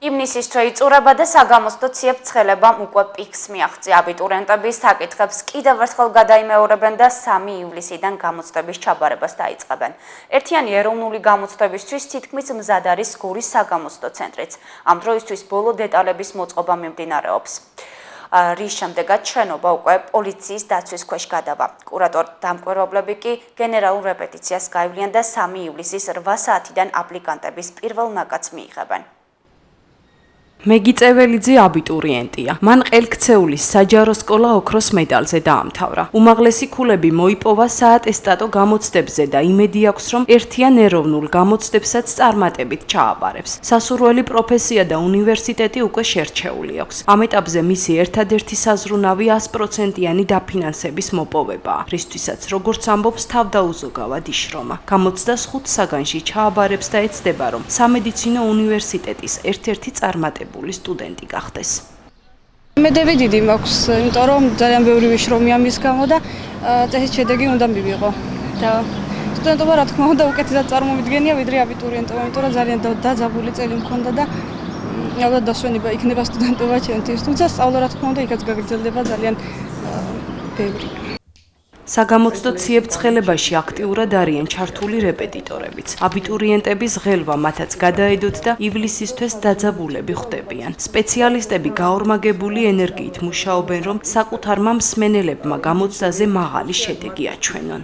ივნისის თვე იწურება და საგამოცდო ციებ-ცხელებამ უკვე პიკს მიაღწია. აბიტურიენტების საკითხებს კიდევ ერთხელ გადაიმეორებენ და 3 ივლისიდან გამოცდების ჩაბარებას დაიწყებენ. ერთიანი ეროვნული გამოცდებისთვის თითქმის მზად არის გორის საგამოცდო ცენტრიც. ამ დროისთვის ბოლო დეტალების მოწყობა მიმდინარეობს. რის შემდეგაც შენობა უკვე პოლიციის დაცვის ქვეშ გადავა. კურატორ-დამკვირვებლები კი გენერალურ რეპეტიციას გაივლიან და 3 ივლისის 8 საათიდან აპლიკანტების პირველ ნაკადს მიიღებენ. მეგი წეველიძე აბიტურიენტია. მან ყელქცეულის საჯარო სკოლა ოქროს მედალზე დაამთავრა. უმაღლესი ქულები მოიპოვა საატესტატო გამოცდებზე და იმედი აქვს, რომ ერთიან ეროვნულ გამოცდებსაც წარმატებით ჩააბარებს. სასურველი პროფესია და უნივერსიტეტი უკვე შერჩეული აქვს. ამ ეტაპზე მისი ერთადერთი საზრუნავი 100%-იანი დაფინანსების მოპოვებაა, რისთვისაც როგორც ამბობს თავდაუზოგავად იშრომა. გამოცდას 5 საგანში ჩააბარებს და ეცდება, რომ სამედიცინო უნივერსიტეტის ერთ-ერთი წარმატებული სტუდენტი გახდეს. მედები დიდი მაქვს, იმიტომ რომ ძალიან ბევრი ვიშრომი ამის გამო და წესის შედეგი უნდა მივიღო. და სტუდენტობა რა თქმა უნდა უკეთესად წარმომიდგენია ვიდრე აბიტურიენტობა, იმიტომ რომ ძალიან დაძაბული წელი მქონდა და ალბათ დასვენება იქნება სტუდენტობა ჩემთვის. თუმცა სწავლა რა თქმა უნდა იქაც გაგრძელდება ძალიან ბევრი. საგამოცდო ციებ-ცხელებაში აქტიურად არიან ჩართული რეპეტიტორებიც. აბიტურიენტების ღელვა მათაც გადაედოთ და ივლისის თვეს დაძაბულები ხვდებიან. სპეციალისტები გაორმაგებული ენერგიით მუშაობენ, რომ საკუთარმა მსმენელებმა გამოცდაზე მაღალი შედეგი აჩვენონ.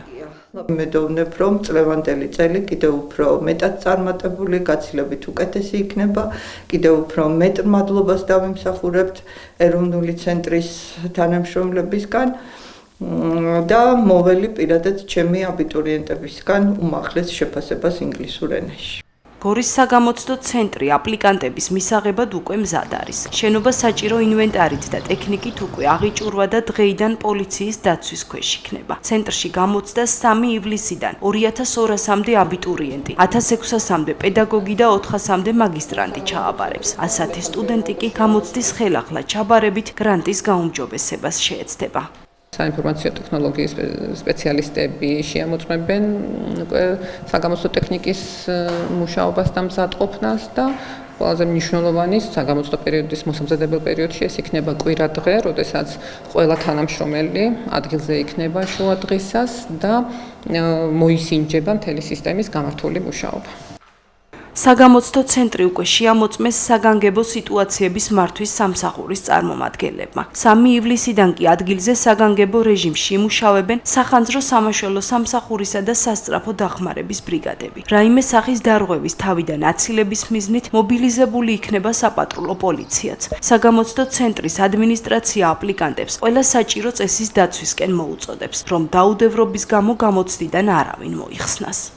მედოვნებ, რომ წლევანდელი წელი კიდევ უფრო მეტად წარმატებული, გაცილებით უკეთესი იქნება, კიდევ უფრო მეტ მადლობას დავიმსახურებთ ეროვნული ცენტრის თანამშრომლებისგან. და მოვლი პირადად ჩემი აბიტურიენტებისგან უმაღლეს შეფასებას ინგლისურ ენაში. გორის საგამოცდო ცენტრი აპლიკანტების მისაღებად უკვე მზად არის. შენობა საჭირო ინვენტარით და ტექნიკით უკვე აღიჭურვა და დღეიდან პოლიციის დაცვის ქვეშ იქნება. ცენტრში გამოცდა 3 ივლისიდან 2200-მდე აბიტურიენტი, 1600-მდე პედაგოგი და 400-მდე მაგისტრანტი ჩააბარებს. 100 სტუდენტი კი გამოცდის ხელახლა ჩაბარებით გრანტის გაუმჯობესებას შეეცდება. საინფორმაციო ტექნოლოგიის სპეციალისტები შეამოწმებენ საგამოცდო ტექნიკის მუშაობას და მზადყოფნას და ყველაზე მნიშვნელოვანი საგამოცდო პერიოდის მოსამზადებელ პერიოდში ეს იქნება კვირა დღე, როდესაც ყველა თანამშრომელი ადგილზე იქნება შუა დღისას და მოისინჯება მთელი სისტემის გამართული მუშაობა. საგამოცდო ცენტრი უკვე შეამოწმეს საგანგებო სიტუაციების მართვის სამსახურის წარმომადგენლებმა. 3 ივლისიდან კი ადგილზე საგანგებო რეჟიმში იმუშავებენ სახანძრო სამაშველო სამსახურისა და სასწრაფო დახმარების ბრიგადები. რაიმე სახის დარღვევის თავიდან აცილების მიზნით მობილიზებული იქნება საპატრულო პოლიციაც. საგამოცდო ცენტრის ადმინისტრაცია აპლიკანტებს ყველა საჭირო წესის დაცვისკენ მოუწოდებს, რომ დაუდევრობის გამო გამოცდიდან არავინ მოიხსნას.